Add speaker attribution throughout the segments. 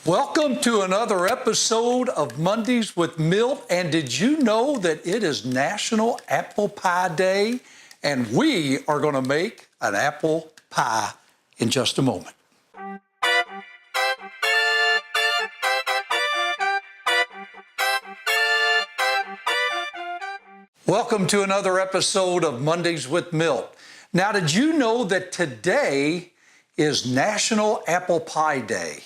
Speaker 1: Welcome to another episode of Mondays with Milt. And did you know that it is National Apple Pie Day? And we are going to make an apple pie in just a moment. Welcome to another episode of Mondays with Milt. Now, did you know that today is National Apple Pie Day?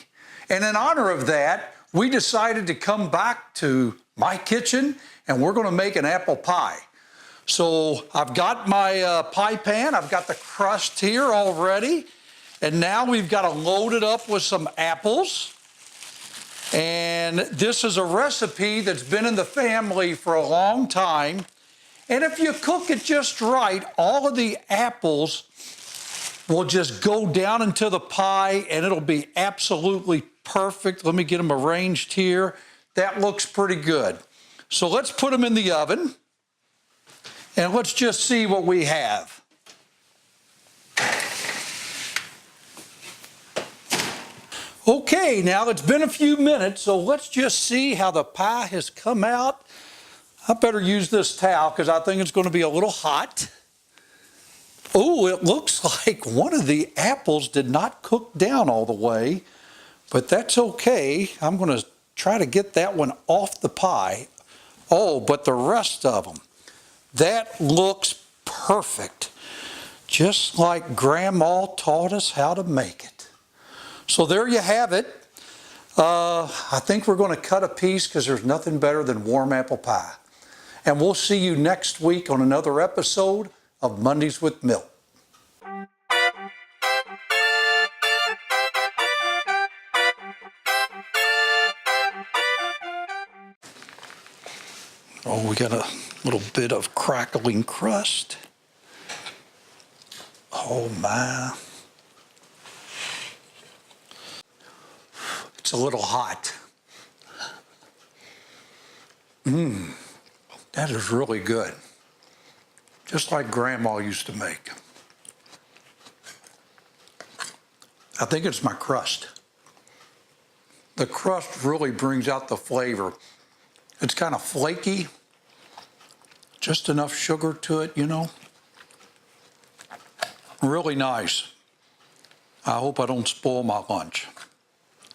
Speaker 1: And in honor of that, we decided to come back to my kitchen and we're going to make an apple pie. So I've got my pie pan, I've got the crust here already, and now we've got to load it up with some apples. And this is a recipe that's been in the family for a long time. And if you cook it just right, all of the apples will just go down into the pie and it'll be absolutely perfect. Let me get them arranged here. That looks pretty good. So let's put them in the oven and let's just see what we have. Okay, now it's been a few minutes, so let's just see how the pie has come out. I better use this towel because I think it's going to be a little hot. Oh, it looks like one of the apples did not cook down all the way, but that's okay. I'm going to try to get that one off the pie. Oh, but the rest of them, that looks perfect. Just like Grandma taught us how to make it. So there you have it. I think we're going to cut a piece because there's nothing better than warm apple pie. And we'll see you next week on another episode of Mondays with Milt. Oh, we got a little bit of crackling crust. Oh my. It's a little hot. That is really good. Just like Grandma used to make. I think it's my crust. The crust really brings out the flavor. It's kind of flaky, just enough sugar to it, you know. Really nice. I hope I don't spoil my lunch.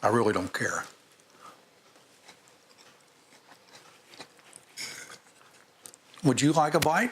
Speaker 1: I really don't care. Would you like a bite?